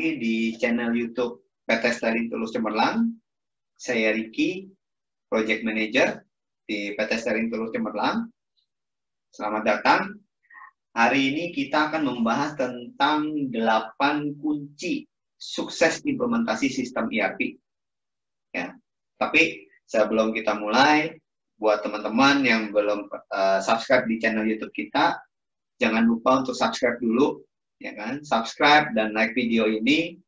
lagi di channel YouTube PT Sterling Tulus Cemerlang. Saya Ricky, Project Manager di PT Sterling Tulus Cemerlang. Selamat datang. Hari ini kita akan membahas tentang 8 kunci sukses implementasi sistem ERP. Ya. Tapi sebelum kita mulai, buat teman-teman yang belum subscribe di channel YouTube kita, jangan lupa untuk subscribe dulu, ya kan? Subscribe dan like video ini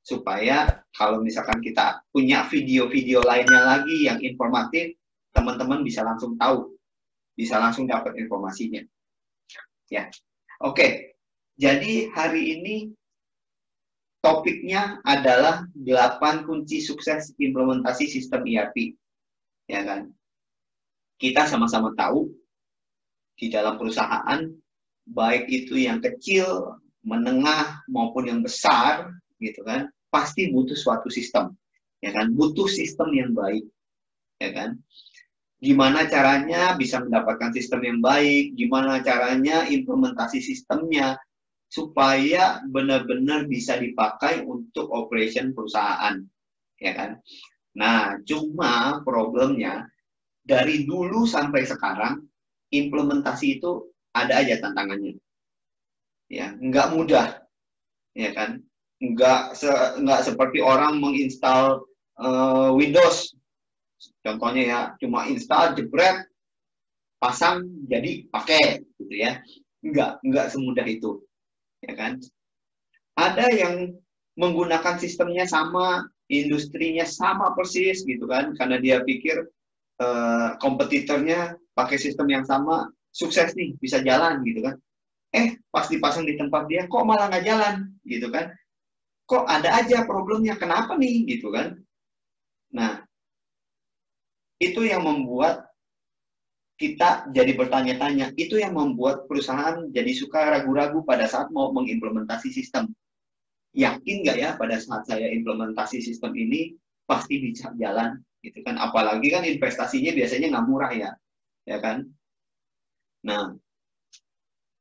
supaya kalau misalkan kita punya video-video lainnya lagi yang informatif, teman-teman bisa langsung tahu, bisa langsung dapat informasinya. Ya, oke. Jadi hari ini topiknya adalah 8 kunci sukses implementasi sistem ERP, ya kan? Kita sama-sama tahu di dalam perusahaan, baik itu yang kecil, menengah maupun yang besar, gitu kan, pasti butuh suatu sistem, ya kan? Butuh sistem yang baik, ya kan? Gimana caranya bisa mendapatkan sistem yang baik? Gimana caranya implementasi sistemnya supaya benar-benar bisa dipakai untuk operation perusahaan, ya kan? Nah, cuma problemnya dari dulu sampai sekarang implementasi itu ada aja tantangannya, ya, nggak mudah, ya kan? Nggak seperti orang menginstal Windows, contohnya ya, cuma install, jebret, pasang, jadi pakai, gitu ya. Nggak semudah itu, ya kan? Ada yang menggunakan sistemnya sama, industrinya sama persis, gitu kan? Karena dia pikir kompetitornya pakai sistem yang sama, sukses nih, bisa jalan, gitu kan? Pas dipasang di tempat dia, kok malah nggak jalan, gitu kan? Kok ada aja problemnya, kenapa nih, gitu kan? Nah, itu yang membuat kita jadi bertanya-tanya, itu yang membuat perusahaan jadi suka ragu-ragu pada saat mau mengimplementasi sistem. Yakin nggak ya pada saat saya implementasi sistem ini pasti bisa jalan, gitu kan? Apalagi kan investasinya biasanya nggak murah ya kan? Nah,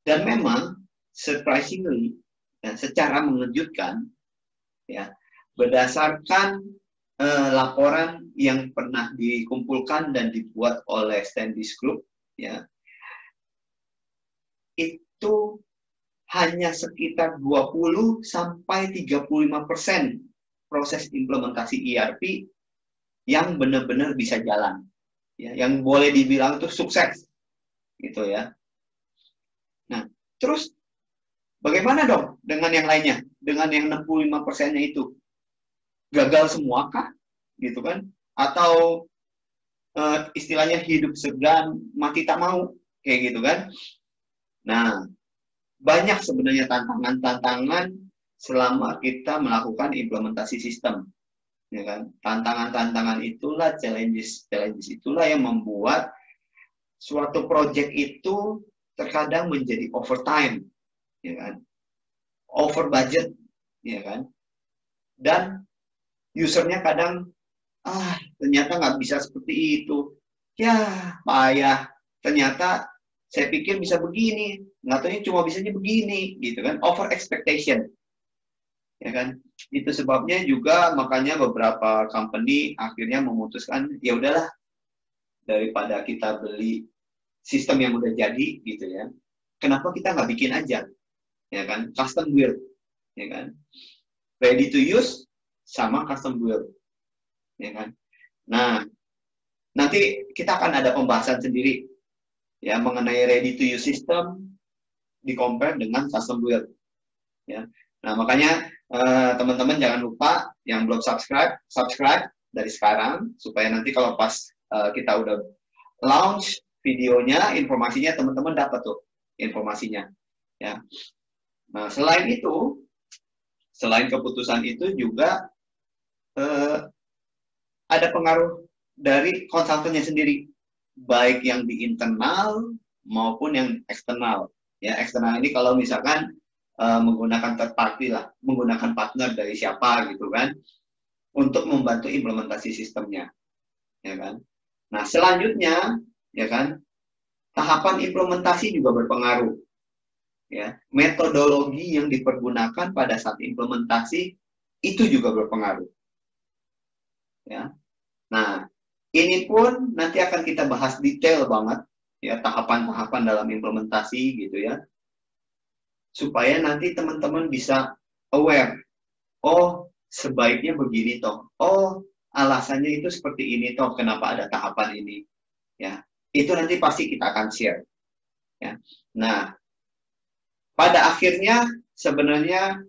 dan memang surprisingly, dan secara mengejutkan, ya, berdasarkan laporan yang pernah dikumpulkan dan dibuat oleh Standish Group, ya, itu hanya sekitar 20 sampai 35% proses implementasi ERP yang benar-benar bisa jalan, ya, yang boleh dibilang itu sukses, gitu ya. Nah, terus bagaimana dong dengan yang lainnya? Dengan yang 65%-nya itu? Gagal semua kah? Gitu kan? Atau istilahnya hidup segan, mati tak mau, kayak gitu kan? Nah, banyak sebenarnya tantangan-tantangan selama kita melakukan implementasi sistem, ya kan? Tantangan-tantangan itulah, challenges itulah yang membuat suatu project itu terkadang menjadi overtime, ya kan? Over budget, ya kan? Dan usernya kadang ternyata nggak bisa seperti itu, ya payah, ternyata saya pikir bisa begini, nggak tahunya cuma bisanya begini, gitu kan? Over expectation, ya kan? Itu sebabnya juga makanya beberapa company akhirnya memutuskan, ya udahlah, daripada kita beli sistem yang udah jadi, gitu ya, kenapa kita nggak bikin aja, ya kan? Custom build, ya kan? Ready to use sama custom build, ya kan? Nah, nanti kita akan ada pembahasan sendiri, ya, mengenai ready to use system di compare dengan custom build, ya. Nah, makanya teman-teman jangan lupa yang belum subscribe dari sekarang, supaya nanti kalau pas kita udah launch videonya, informasinya teman-teman dapat tuh informasinya, ya. Nah, selain itu, selain keputusan itu juga ada pengaruh dari konsultannya sendiri, baik yang di internal maupun yang eksternal. Ya, eksternal ini kalau misalkan menggunakan third party lah, menggunakan partner dari siapa, gitu kan, untuk membantu implementasi sistemnya, ya kan. Nah, selanjutnya, ya kan, tahapan implementasi juga berpengaruh. ya, metodologi yang dipergunakan pada saat implementasi itu juga berpengaruh. Ya. Nah, ini pun nanti akan kita bahas detail banget, ya, tahapan-tahapan dalam implementasi gitu ya, supaya nanti teman-teman bisa aware. Oh, sebaiknya begini toh. Oh, alasannya itu seperti ini toh. Kenapa ada tahapan ini? Ya, itu nanti pasti kita akan share. Ya. Nah, pada akhirnya sebenarnya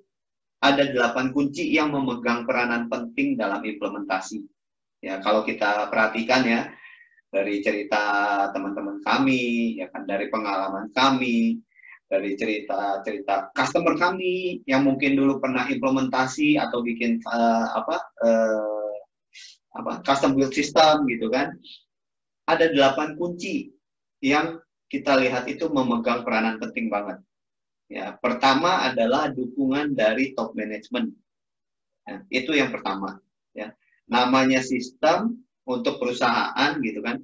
ada 8 kunci yang memegang peranan penting dalam implementasi. Ya, kalau kita perhatikan ya, dari cerita teman-teman kami, ya kan, dari pengalaman kami, dari cerita-cerita customer kami yang mungkin dulu pernah implementasi atau bikin custom build system gitu kan. Ada 8 kunci yang kita lihat itu memegang peranan penting banget. Ya, pertama adalah dukungan dari top management. Ya, itu yang pertama. Ya, namanya sistem untuk perusahaan gitu kan,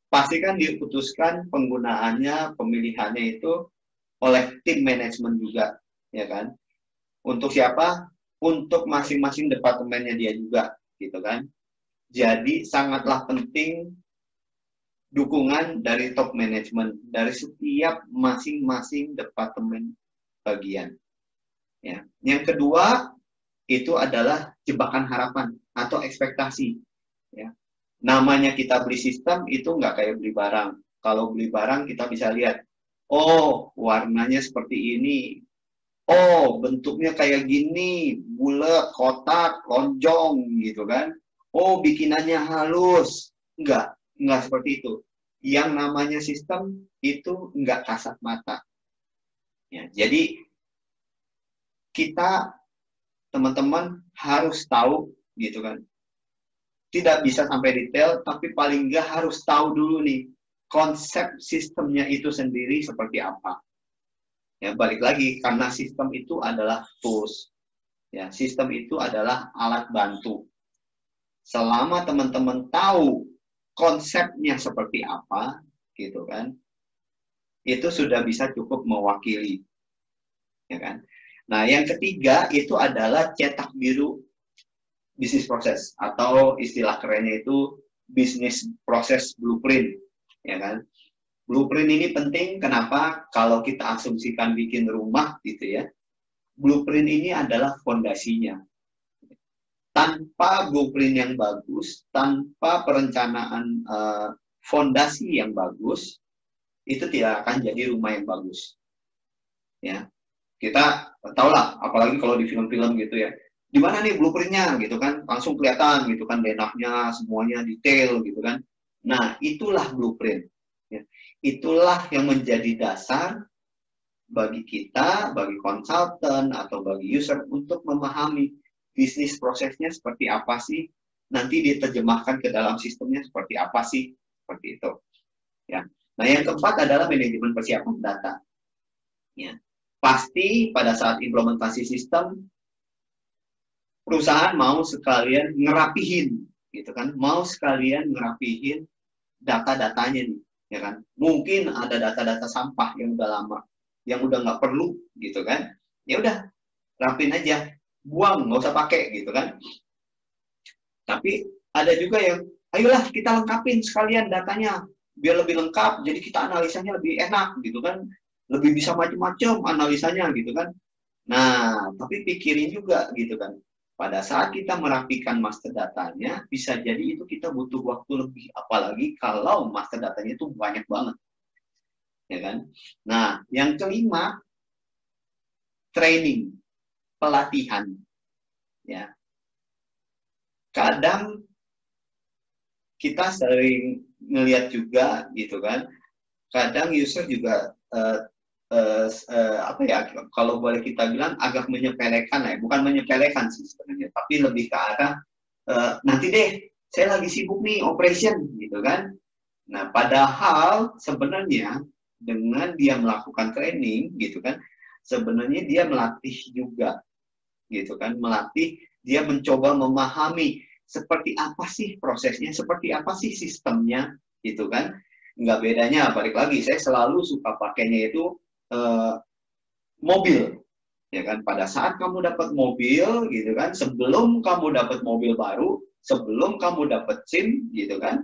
pasti kan diputuskan penggunaannya, pemilihannya itu oleh tim manajemen juga, ya kan? Untuk siapa? Untuk masing-masing departemennya dia juga, gitu kan? Jadi sangatlah penting dukungan dari top manajemen dari setiap masing-masing departemen bagian. Ya. Yang kedua itu adalah jebakan harapan atau ekspektasi. Ya. Namanya kita beli sistem itu nggak kayak beli barang. Kalau beli barang kita bisa lihat, oh warnanya seperti ini, oh bentuknya kayak gini, bulat, kotak, lonjong gitu kan. Oh bikinannya halus. Enggak seperti itu. Yang namanya sistem itu enggak kasat mata. Ya, jadi kita teman-teman harus tahu gitu kan. Tidak bisa sampai detail, tapi paling enggak harus tahu dulu nih konsep sistemnya itu sendiri seperti apa. Ya, balik lagi karena sistem itu adalah tools. Ya, sistem itu adalah alat bantu. Selama teman-teman tahu konsepnya seperti apa, gitu kan, itu sudah bisa cukup mewakili, ya kan. Nah, yang ketiga itu adalah cetak biru bisnis proses atau istilah kerennya itu bisnis proses blueprint, ya kan. Blueprint ini penting kenapa? Kalau kita asumsikan bikin rumah gitu ya, blueprint ini adalah fondasinya. Tanpa blueprint yang bagus, tanpa perencanaan fondasi yang bagus, itu tidak akan jadi rumah yang bagus. Ya, kita tahu lah, apalagi kalau di film-film gitu ya, di mana nih blueprintnya gitu kan, langsung kelihatan gitu kan, denahnya semuanya detail gitu kan. Nah, itulah blueprint. Ya. Itulah yang menjadi dasar bagi kita, bagi konsultan atau bagi user untuk memahami bisnis prosesnya seperti apa sih, nanti diterjemahkan ke dalam sistemnya seperti apa sih, seperti itu. Ya. Nah, yang keempat adalah manajemen persiapan data. Ya. Pasti pada saat implementasi sistem, perusahaan mau sekalian ngerapihin, gitu kan? Mau sekalian ngerapihin data-datanya nih, ya kan? Mungkin ada data-data sampah yang udah lama, yang udah nggak perlu, gitu kan? Ya udah, rapin aja, buang, nggak usah pakai, gitu kan? Tapi ada juga yang, ayolah kita lengkapin sekalian datanya, biar lebih lengkap, jadi kita analisanya lebih enak, gitu kan? Lebih bisa macam-macam analisanya, gitu kan? Nah, tapi pikirin juga, gitu kan? Pada saat kita merapikan master datanya, bisa jadi itu kita butuh waktu lebih, apalagi kalau master datanya itu banyak banget, ya kan? Nah, yang kelima, training, pelatihan, ya. Kadang kita sering ngelihat juga gitu kan, kadang user juga apa ya, kalau boleh kita bilang agak menyepelekan ya, bukan menyepelekan sih sebenarnya, tapi lebih ke arah nanti deh saya lagi sibuk nih operation gitu kan. Nah, padahal sebenarnya dengan dia melakukan training gitu kan, sebenarnya dia melatih juga gitu kan, melatih, dia mencoba memahami seperti apa sih prosesnya, seperti apa sih sistemnya gitu kan. Nggak bedanya, balik lagi saya selalu suka pakainya itu mobil, ya kan? Pada saat kamu dapat mobil, gitu kan? Sebelum kamu dapat mobil baru, sebelum kamu dapat SIM, gitu kan?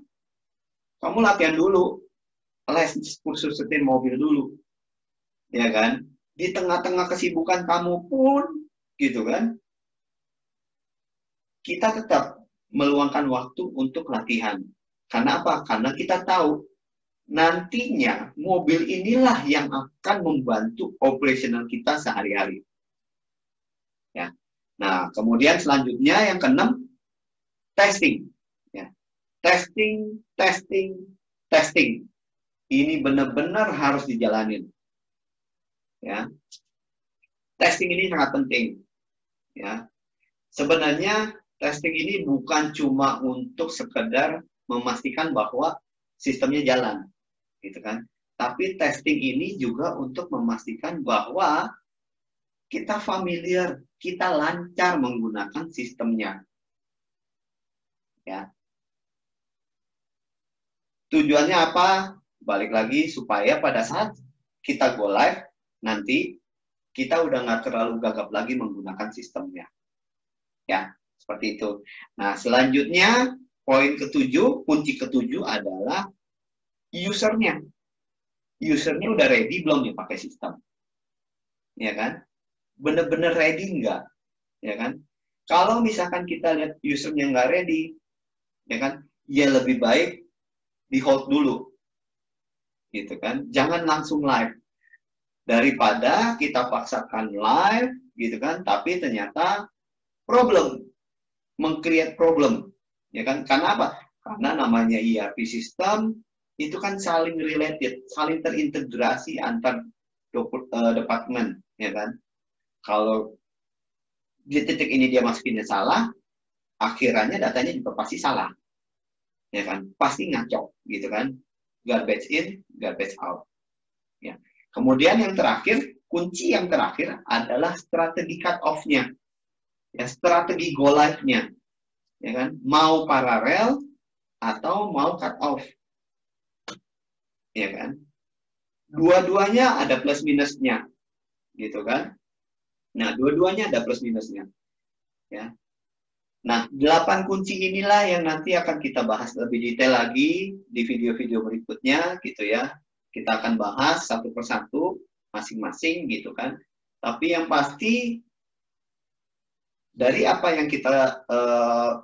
Kamu latihan dulu, les kursus setir mobil dulu, ya kan? Di tengah-tengah kesibukan kamu pun, gitu kan? Kita tetap meluangkan waktu untuk latihan. Karena apa? Karena kita tahu nantinya mobil inilah yang akan membantu operasional kita sehari-hari. Ya. Nah, kemudian selanjutnya yang keenam, testing. Ya. Testing, testing, testing. Ini benar-benar harus dijalanin. Ya. Testing ini sangat penting. Ya. Sebenarnya testing ini bukan cuma untuk sekedar memastikan bahwa sistemnya jalan, gitu kan? Tapi testing ini juga untuk memastikan bahwa kita familiar, kita lancar menggunakan sistemnya. Ya. Tujuannya apa? Balik lagi supaya pada saat kita go live nanti kita udah nggak terlalu gagap lagi menggunakan sistemnya. Ya, seperti itu. Nah, selanjutnya poin ketujuh, kunci ketujuh adalah usernya. Usernya udah ready belum ya pakai sistem? Ya kan? Bener-bener ready nggak? Ya kan? Kalau misalkan kita lihat usernya nggak ready, ya kan? Ya lebih baik di hold dulu, gitu kan? Jangan langsung live. Daripada kita paksakan live, gitu kan? Tapi ternyata problem, meng-create problem, ya kan? Karena apa? Karena namanya ERP system itu kan saling related, saling terintegrasi antar departemen, ya kan? Kalau di titik ini dia masukinnya salah, akhirnya datanya juga pasti salah, ya kan? Pasti ngaco, gitu kan? Garbage in, garbage out. Ya. Kemudian yang terakhir, kunci yang terakhir adalah strategi cut off-nya, ya, strategi go live-nya, ya kan? Mau paralel atau mau cut off, ya kan? Dua-duanya ada plus minusnya, gitu kan? Nah, dua-duanya ada plus minusnya, ya. Nah, 8 kunci inilah yang nanti akan kita bahas lebih detail lagi di video-video berikutnya, gitu ya. Kita akan bahas satu persatu masing-masing, gitu kan. Tapi yang pasti dari apa yang kita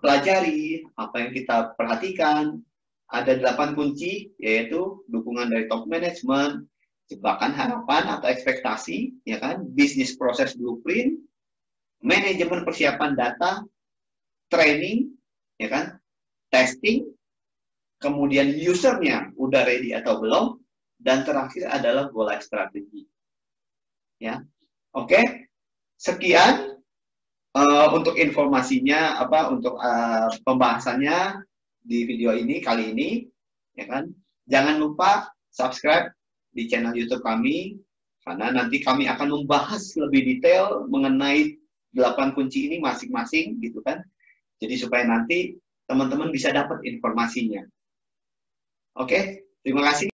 pelajari, apa yang kita perhatikan, ada 8 kunci, yaitu dukungan dari top management, jebakan harapan atau ekspektasi, ya kan, bisnis proses blueprint, manajemen persiapan data, training, ya kan, testing, kemudian usernya udah ready atau belum, dan terakhir adalah go live strategi. Ya, oke, sekian untuk informasinya, untuk pembahasannya di video ini kali ini, ya kan. Jangan lupa subscribe di channel YouTube kami, karena nanti kami akan membahas lebih detail mengenai 8 kunci ini masing-masing, gitu kan. Jadi supaya nanti teman-teman bisa dapat informasinya. Oke, terima kasih.